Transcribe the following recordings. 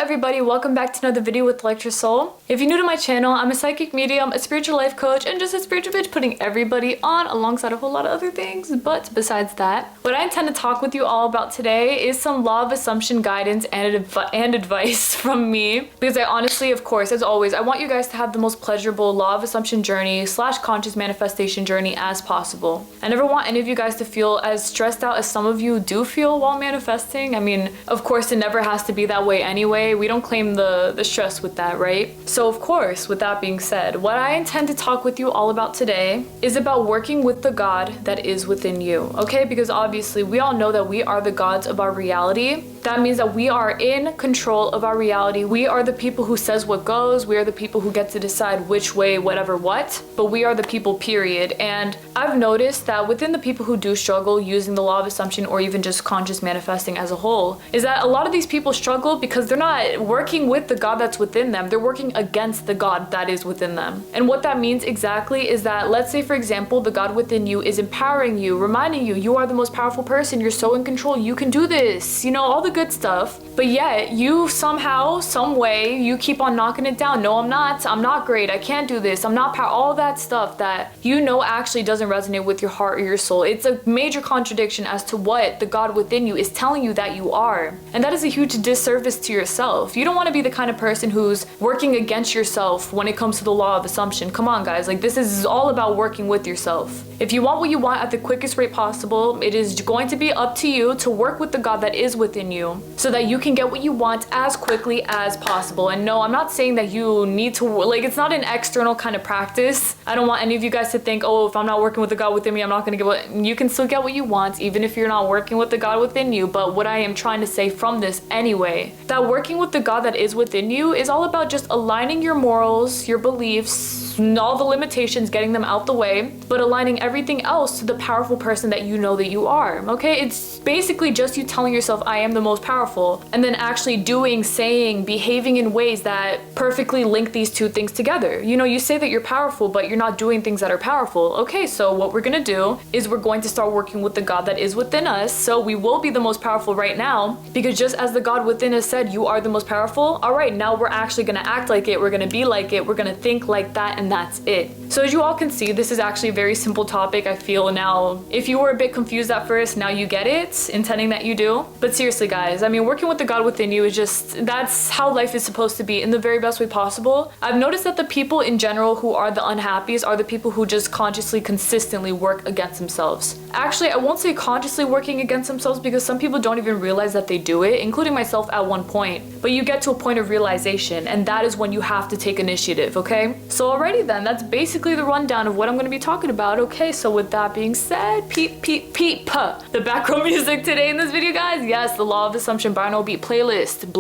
everybody, welcome back to another video with Lecture Soul. If you're new to my channel, I'm a psychic medium, a spiritual life coach, and just a spiritual bitch putting everybody on alongside a whole lot of other things. But besides that, what I intend to talk with you all about today is some law of assumption guidance and advice from me. Because I honestly, of course, as always, I want you guys to have the most pleasurable law of assumption journey / conscious manifestation journey as possible. I never want any of you guys to feel as stressed out as some of you do feel while manifesting. I mean, of course, it never has to be that way anyway. We don't claim the stress with that, right? So of course, with that being said, what I intend to talk with you all about today is about working with the God that is within you, okay? Because obviously we all know that we are the gods of our reality. That means that we are in control of our reality. We are the people who says what goes. We are the people who get to decide which way, whatever what, but we are the people, period. And I've noticed that within the people who do struggle using the law of assumption or even just conscious manifesting as a whole, is that a lot of these people struggle because they're not working with the God that's within them. They're working against the God that is within them. And what that means exactly is that, let's say for example, the God within you is empowering you, reminding you, you are the most powerful person, you're so in control, you can do this, you know, all the good stuff. But yet you somehow, some way, you keep on knocking it down. No, I'm not great, I can't do this, I'm not powerful, all that stuff that you know actually doesn't resonate with your heart or your soul. It's a major contradiction as to what the God within you is telling you that you are. And that is a huge disservice to yourself. You don't want to be the kind of person who's working against yourself when it comes to the law of assumption. Come on guys, like this is all about working with yourself. If you want what you want at the quickest rate possible, it is going to be up to you to work with the God that is within you so that you can get what you want as quickly as possible. And no, I'm not saying that you need to, like, it's not an external kind of practice. I don't want any of you guys to think, oh, if I'm not working with the God within me, I'm not gonna get what, you can still get what you want even if you're not working with the God within you. But what I am trying to say from this anyway, that working with the God that is within you is all about just aligning your morals, your beliefs, all the limitations, getting them out the way, but aligning everything else to the powerful person that you know that you are, okay? It's basically just you telling yourself, I am the most powerful, and then actually doing, saying, behaving in ways that perfectly link these two things together. You know, you say that you're powerful, but you're not doing things that are powerful. Okay, so what we're gonna do is we're going to start working with the God that is within us, so we will be the most powerful right now, because just as the God within us said, you are the most powerful, all right, now we're actually gonna act like it, we're gonna be like it, we're gonna think like that, and that's it. So as you all can see, this is actually a very simple topic. I feel now, if you were a bit confused at first, now you get it, intending that you do. But seriously guys, I mean, working with the God within you is just, that's how life is supposed to be in the very best way possible. I've noticed that the people in general who are the unhappiest are the people who just consciously, consistently work against themselves. Actually, I won't say consciously working against themselves because some people don't even realize that they do it, including myself at one point. But you get to a point of realization, and that is when you have to take initiative, okay? So alrighty then, that's basically the rundown of what I'm going to be talking about. Okay, so with that being said, peep, the background music today in this video, guys. Yes, the Law of Assumption binaural beat playlist.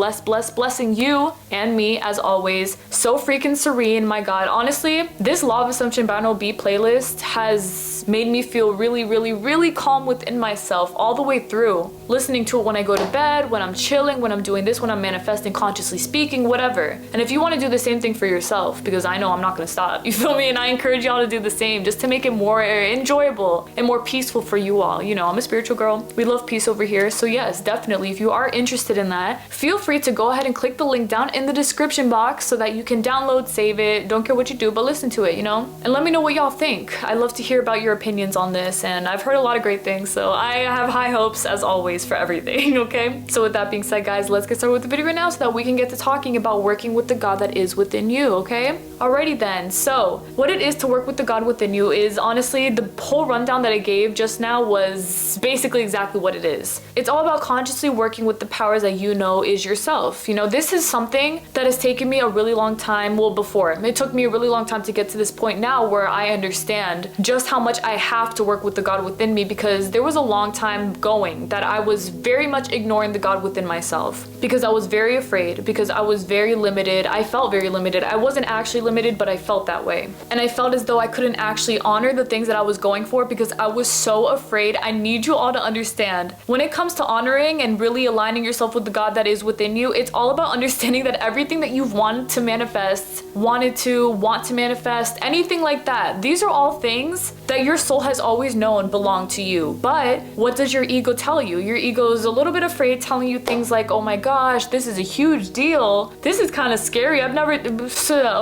Blessing you and me as always. So freaking serene, my God. Honestly, this Law of Assumption binaural beat playlist has made me feel really calm within myself all the way through. Listening to it when I go to bed, when I'm chilling, when I'm doing this, when I'm manifesting, consciously speaking, whatever. And if you want to do the same thing for yourself, because I know I'm not going to stop, you feel me? And I encourage y'all to do the same just to make it more enjoyable and more peaceful for you all. You know, I'm a spiritual girl. We love peace over here. So yes, definitely, if you are interested in that, feel free to go ahead and click the link down in the description box so that you can download, save it, don't care what you do, but listen to it, you know? And let me know what y'all think. I love to hear about your opinions on this, and I've heard a lot of great things, so I have high hopes as always for everything, okay? So with that being said, guys, let's get started with the video right now so that we can get to talking about working with the God that is within you, okay? Alrighty then, so what it is to work with the God within you is honestly, the whole rundown that I gave just now was basically exactly what it is. It's all about consciously working with the powers that you know is yourself. You know, this is something that has taken me a really long time, well before, it took me a really long time to get to this point now where I understand just how much I have to work with the God within me, because there was a long time going that I was very much ignoring the God within myself because I was very afraid, because I was very limited. I felt very limited. I wasn't actually limited, but I felt felt that way. And I felt as though I couldn't actually honor the things that I was going for because I was so afraid. I need you all to understand. When it comes to honoring and really aligning yourself with the God that is within you, it's all about understanding that everything that you've wanted to manifest, want to manifest, anything like that, these are all things that your soul has always known belong to you. But what does your ego tell you? Your ego is a little bit afraid, telling you things like, oh my gosh, this is a huge deal. This is kind of scary. I've never,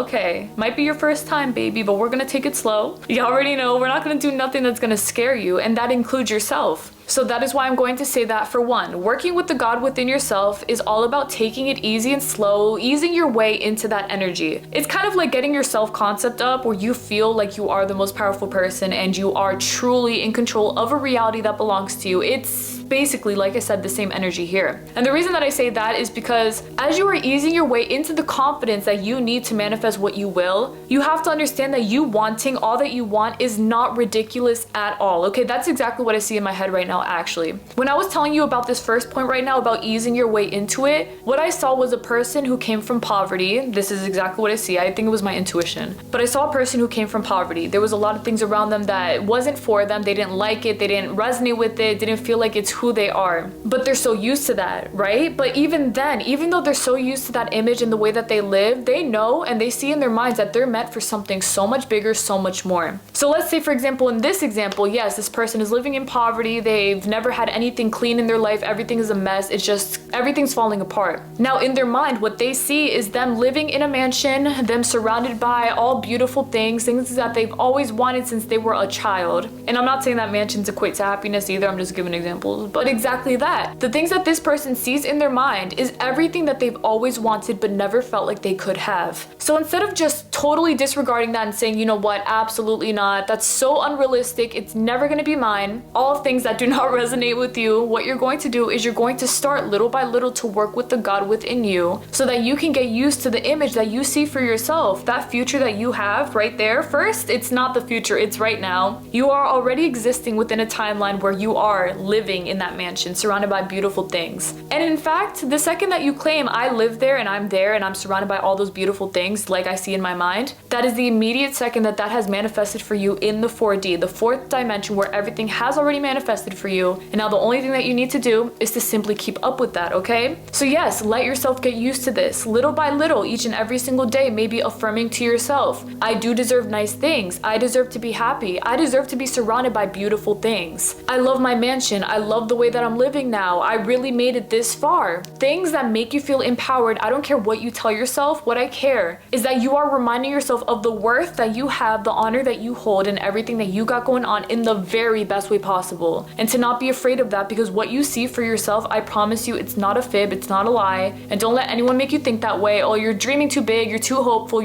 okay, might be your first time, baby, but we're gonna take it slow. You already know we're not gonna do nothing that's gonna scare you, and that includes yourself. So that is why I'm going to say that, for one, working with the God within yourself is all about taking it easy and slow, easing your way into that energy. It's kind of like getting your self-concept up where you feel like you are the most powerful person and you are truly in control of a reality that belongs to you. It's basically, like I said, the same energy here. And the reason that I say that is because as you are easing your way into the confidence that you need to manifest what you will, you have to understand that you wanting all that you want is not ridiculous at all. Okay, that's exactly what I see in my head right now, actually. When I was telling you about this first point right now about easing your way into it, what I saw was a person who came from poverty. This is exactly what I see. I think it was my intuition. But I saw a person who came from poverty. There was a lot of things around them that wasn't for them. They didn't like it. They didn't resonate with it. Didn't feel like it's who they are. But they're so used to that, right? But even then, even though they're so used to that image and the way that they live, they know and they see in their minds that they're meant for something so much bigger, so much more. So let's say, for example, in this example, yes, this person is living in poverty. They've never had anything clean in their life. Everything is a mess. It's just, everything's falling apart. Now, in their mind, what they see is them living in a mansion, them surrounded by all beautiful things that they've always wanted since they were a child. And I'm not saying that mansions equate to happiness either. I'm just giving examples. But exactly that. The things that this person sees in their mind is everything that they've always wanted but never felt like they could have. So instead of just totally disregarding that and saying, you know what, absolutely not, that's so unrealistic, it's never going to be mine, all things that do not resonate with you, what you're going to do is you're going to start little by little to work with the God within you so that you can get used to the image that you see for yourself, that future that you have right there. First, it's not the future, it's right now. You are already existing within a timeline where you are living in that mansion surrounded by beautiful things. And in fact, the second that you claim, I live there and I'm surrounded by all those beautiful things like I see in my mind, that is the immediate second that has manifested for you in the 4D, the fourth dimension, where everything has already manifested for you. And now the only thing that you need to do is to simply keep up with that, okay? So yes, let yourself get used to this. Little by little, each and every single day, maybe affirming to yourself, I do deserve nice things. I deserve to be happy. I deserve to be surrounded by beautiful things. I love my mansion. I love the way that I'm living now. I really made it this far. Things that make you feel empowered. I don't care what you tell yourself. What I care is that you are reminding yourself of the worth that you have, the honor that you hold, and everything that you got going on in the very best way possible. And to not be afraid of that, because what you see for yourself, I promise you, it's not a fib, it's not a lie. And don't let anyone make you think that way. Oh, you're dreaming too big, you're too hopeful,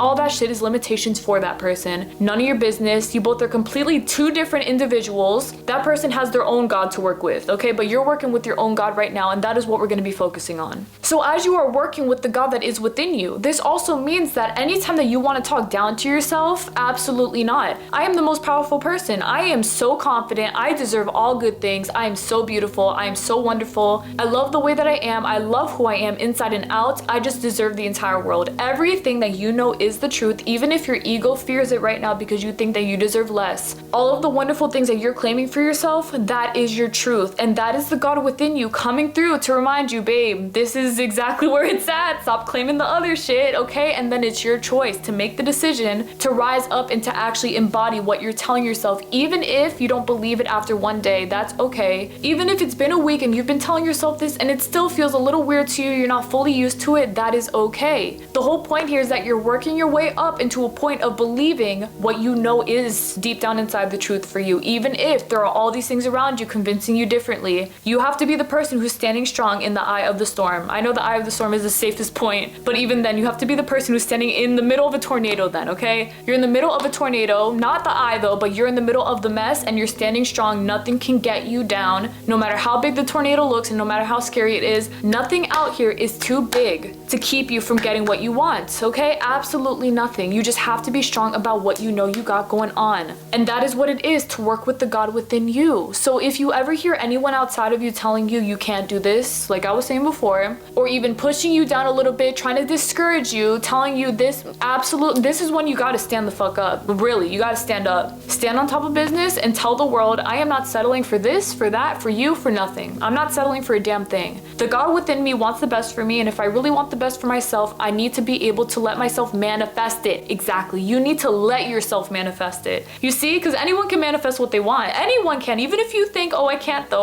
all that shit is limitations for that person. None of your business. You both are completely two different individuals. That person has their own God to work with, okay? But you're working with your own God right now, and that is what we're going to be focusing on. So as you are working with the God that is within you, this also means that anytime that you want to talk down to yourself, absolutely not. I am the most powerful person. I am so confident. I deserve all good things. I am so beautiful. I am so wonderful. I love the way that I am. I love who I am inside and out. I just deserve the entire world. Everything that you know is the truth, even if your ego fears it right now because you think that you deserve less. All of the wonderful things that you're claiming for yourself, that is your truth. And that is the God within you coming through to remind you, babe, this is exactly where it's at. Stop claiming the other shit, okay? And then it's your choice to make the decision to rise up and to actually embody what you're telling yourself. Even if you don't believe it after one day, that's okay. Even if it's been a week and you've been telling yourself this and it still feels a little weird to you, you're not fully used to it, that is okay. The whole point here is that you're working your way up into a point of believing what you know is deep down inside the truth for you. Even if there are all these things around you convincing you differently, you have to be the person who's standing strong in the eye of the storm. I know the eye of the storm is the safest point, but even then you have to be the person who's standing in the middle of a tornado then, okay? You're in the middle of a tornado, not the eye though, but you're in the middle of the mess and you're standing strong. Nothing can get you down. No matter how big the tornado looks and no matter how scary it is, nothing out here is too big to keep you from getting what you want, okay? Absolutely. absolutely nothing. You just have to be strong about what you know you got going on. And that is what it is to work with the God within you. So if you ever hear anyone outside of you telling you you can't do this, like I was saying before, or even pushing you down a little bit, trying to discourage you, telling you this is when you gotta stand the fuck up. Really, you gotta stand up. Stand on top of business and tell the world, I am not settling for this, for that, for you, for nothing. I'm not settling for a damn thing. The God within me wants the best for me, and if I really want the best for myself, I need to be able to let myself manifest it. Exactly. You need to let yourself manifest it. You see, because anyone can manifest what they want. Anyone can. Even if you think, oh, I can't though.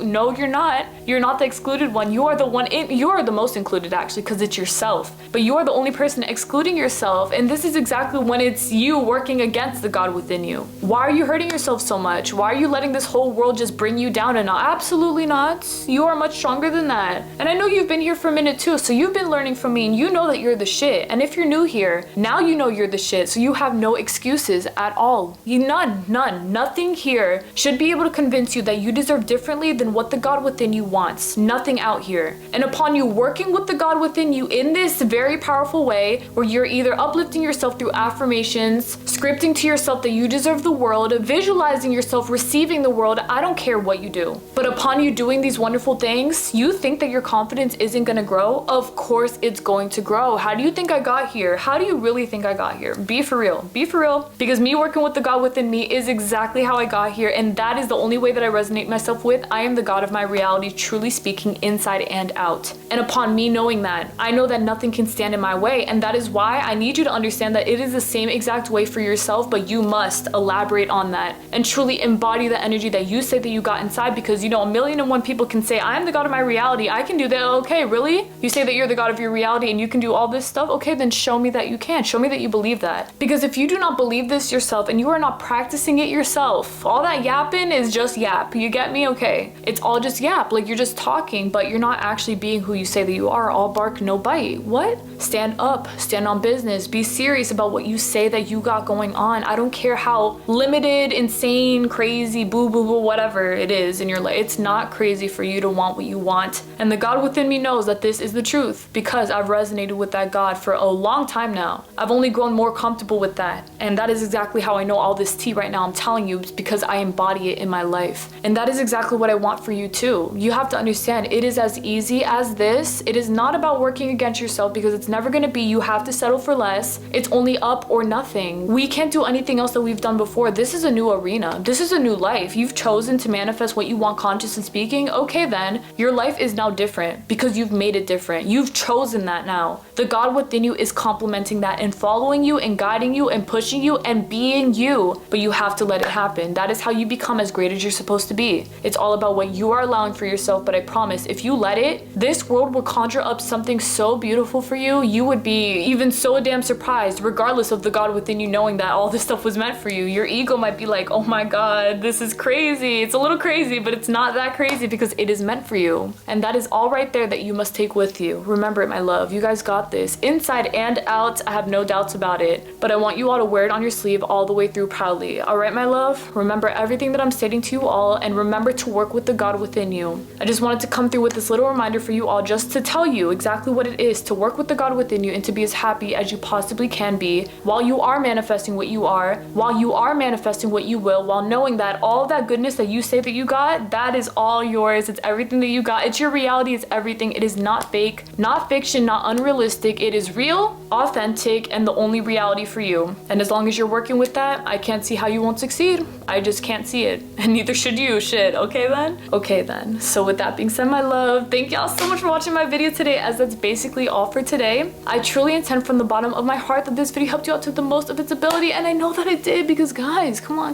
No, you're not. You're not the excluded one. You are the one. You are the most included actually, because it's yourself. But you are the only person excluding yourself, and this is exactly when it's you working against the God within you. Why are you hurting yourself so much? Why are you letting this whole world just bring you down? And absolutely not. You are much stronger than that. And I know you've been here for a minute too, so you've been learning from me, and you know that you're the shit. And if you're new here, now you know you're the shit, so you have no excuses at all. None. Nothing here should be able to convince you that you deserve differently than what the God within you wants. Nothing out here. And upon you working with the God within you in this very powerful way, where you're either uplifting yourself through affirmations, scripting to yourself that you deserve the world, visualizing yourself receiving the world, I don't care what you do. But upon you doing these wonderful things, you think that your confidence isn't gonna grow? Of course it's going to grow. How do you think I got here? How do you really think I got here? Be for real. Be for real. Because me working with the God within me is exactly how I got here, and that is the only way that I resonate myself with. I am the God of my reality, truly speaking, inside and out. And upon me knowing that, I know that nothing can stand in my way, and that is why I need you to understand that it is the same exact way for yourself, but you must elaborate on that and truly embody the energy that you say that you got inside. Because you know, 1,000,001 people can say, I am the God of my reality, I can do that. Okay, really? You say that you're the God of your reality and you can do all this stuff? Okay, then show me that you can. Show me that you believe that. Because if you do not believe this yourself and you are not practicing it yourself, all that yapping is just yap. You get me? Okay. It's all just yap. Like, you're just talking, but you're not actually being who you say that you are. All bark, no bite. What? Stand up. Stand on business. Be serious about what you say that you got going on. I don't care how limited, insane, crazy, boo, whatever it is in your life. It's not crazy for you to want what you want. And the God within me knows that this is the truth, because I've resonated with that God for a long time now. I've only grown more comfortable with that. And that is exactly how I know all this tea right now. I'm telling you, it's because I embody it in my life. And that is exactly what I want for you too. You have to understand, it is as easy as this. It is not about working against yourself, because it's never gonna be you have to settle for less. It's only up or nothing. We can't do anything else that we've done before. This is a new arena. This is a new life. You've chosen to manifest what you want, conscious and speaking. Okay, then your life is now different because you've made it different. You've chosen that now. The God within you is complementing that and following you and guiding you and pushing you and being you. But you have to let it happen. That is how you become as great as you're supposed to be. It's all about what you are allowing for yourself. But I promise, if you let it, this world will conjure up something so beautiful for you. You would be even so damn surprised, regardless of the God within you knowing that all this stuff was meant for you. Your ego might be like, oh my God, this is crazy. It's a little crazy, but it's not that crazy because it is meant for you. And that is all right there that you must take with you. Remember it, my love. You guys got this. Inside and out, I have no doubts about it. But I want you all to wear it on your sleeve all the way through proudly. All right, my love? Remember everything that I'm stating to you all, and remember to work with the God within you. I just wanted to come through with this little reminder for you all, just to tell you exactly what it is to work with the God within you and to be as happy as you possibly can be while you are manifesting what you are, while you are manifesting what you will, while knowing that all of that goodness that you say that you got, that is all yours. It's everything that you got. It's your reality. It's everything. It is not fake, not fiction, not unrealistic. It is real, authentic, and the only reality for you. And as long as you're working with that, I can't see how you won't succeed. I just can't see it. And neither should you. Shit. Okay then? Okay then. So with that being said, my love, thank y'all so much for watching my video today, as that's basically all for today. I truly intend from the bottom of my heart that this video helped you out to the most of its ability, and I know that it did, because guys, come on.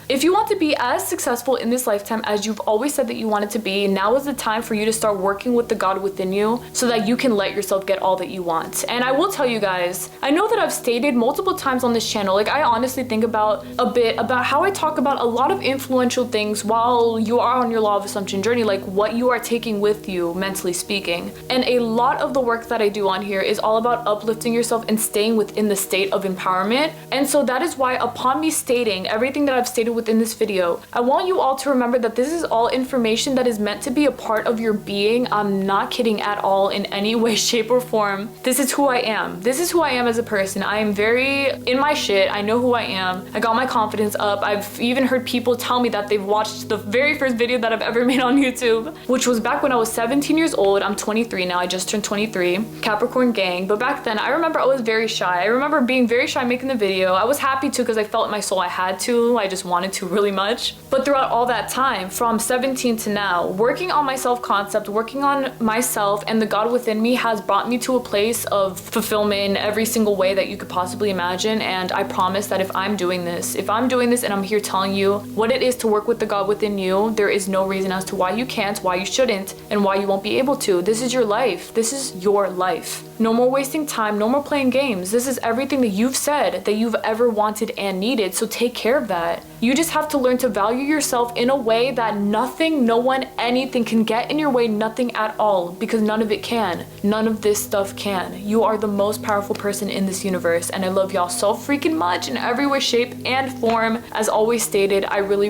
If you want to be as successful in this lifetime as you've always said that you wanted to be, now is the time for you to start working with the God within you so that you can let yourself get all that you want. And I will tell you guys, I know that I've stated multiple times on this channel, like I honestly think about a bit about how I talk about a lot of influential things while you are on your law of assumption journey, like what you are taking with you mentally speaking. And a lot of the work that I do on here is all about uplifting yourself and staying within the state of empowerment. And so that is why upon me stating everything that I've stated within this video, I want you all to remember that this is all information that is meant to be a part of your being. I'm not kidding at all in any way, shape, or form. This is who I am. am. This is who I am as a person. I am very in my shit. I know who I am. I got my confidence up. I've even heard people tell me that they've watched the very first video that I've ever made on YouTube, which was back when I was 17 years old. I'm 23 now. I just turned 23. Capricorn gang. But back then, I remember I was very shy. I remember being very shy making the video. I was happy to because I felt in my soul I had to. I just wanted to really much. But throughout all that time, from 17 to now, working on my self-concept, working on myself and the God within me has brought me to a place of fulfillment in every single way that you could possibly imagine. And I promise that if I'm doing this and I'm here telling you what it is to work with the God within you, there is no reason as to why you can't, why you shouldn't, and why you won't be able to. This is your life. This is your life. No more wasting time, no more playing games. This is everything that you've said that you've ever wanted and needed, so take care of that. You just have to learn to value yourself in a way that nothing, no one, anything can get in your way, nothing at all, because none of it can. None of this stuff can. You are the most powerful person in this universe, and I love y'all so freaking much in every way, shape, and form. As always stated, I really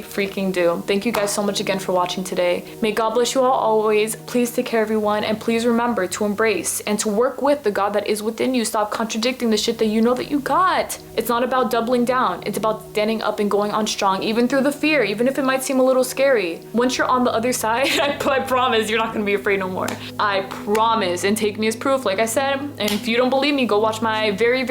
freaking do. Thank you guys so much again for watching today. May God bless you all always. Please take care everyone, and please remember to embrace and to work with the God that is within you. Stop contradicting the shit that you know that you got. It's not about doubling down. It's about standing up and going on strong, even through the fear, even if it might seem a little scary. Once you're on the other side, I promise you're not gonna be afraid no more. I promise, and take me as proof, like I said. And if you don't believe me, go watch my very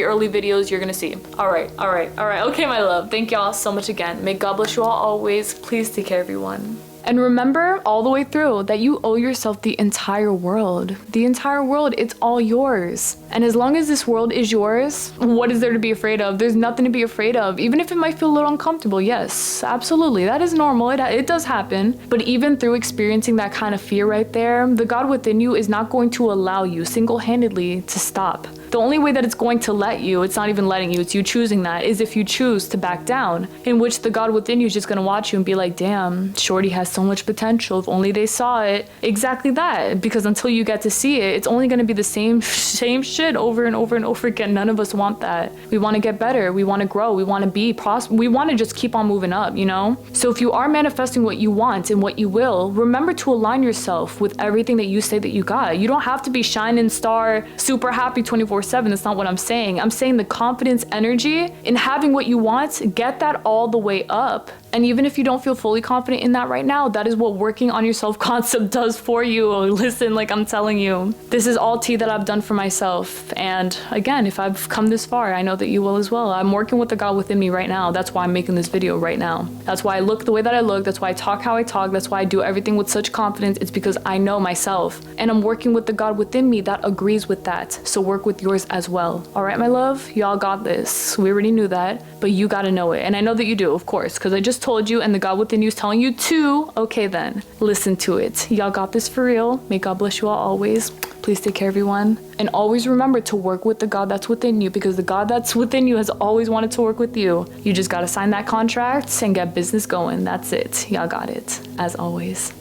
early videos. You're gonna see. All right. Okay, my love. Thank y'all so much again. May God bless you all always. Please take care, everyone. And remember all the way through that you owe yourself the entire world. The entire world, it's all yours. And as long as this world is yours, what is there to be afraid of? There's nothing to be afraid of. Even if it might feel a little uncomfortable, yes, absolutely. That is normal, it does happen. But even through experiencing that kind of fear right there, the God within you is not going to allow you single-handedly to stop. The only way that it's going to let you, it's not even letting you, it's you choosing that, is if you choose to back down, in which the God within you is just gonna watch you and be like, damn, Shorty has so much potential, if only they saw it. Exactly that, because until you get to see it, it's only gonna be the same shit over and over and over again. None of us want that. We wanna get better, we wanna grow, we wanna be prosperous, we wanna just keep on moving up, you know? So if you are manifesting what you want and what you will, remember to align yourself with everything that you say that you got. You don't have to be shining star, super happy 24/7. That's not what I'm saying. I'm saying the confidence energy in having what you want, get that all the way up. And even if you don't feel fully confident in that right now, that is what working on your self-concept does for you. Listen, like I'm telling you, this is all tea that I've done for myself. And again, if I've come this far, I know that you will as well. I'm working with the God within me right now. That's why I'm making this video right now. That's why I look the way that I look. That's why I talk how I talk. That's why I do everything with such confidence. It's because I know myself. And I'm working with the God within me that agrees with that. So work with yours as well. All right, my love, y'all got this. We already knew that, but you gotta know it. And I know that you do, of course, because I just told you and the God within you is telling you to. Okay then, listen to it. Y'all got this for real. May God bless you all always. Please take care, everyone. And always remember to work with the God that's within you, because the God that's within you has always wanted to work with you. You just gotta sign that contract and get business going. That's it. Y'all got it. As always.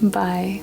Bye.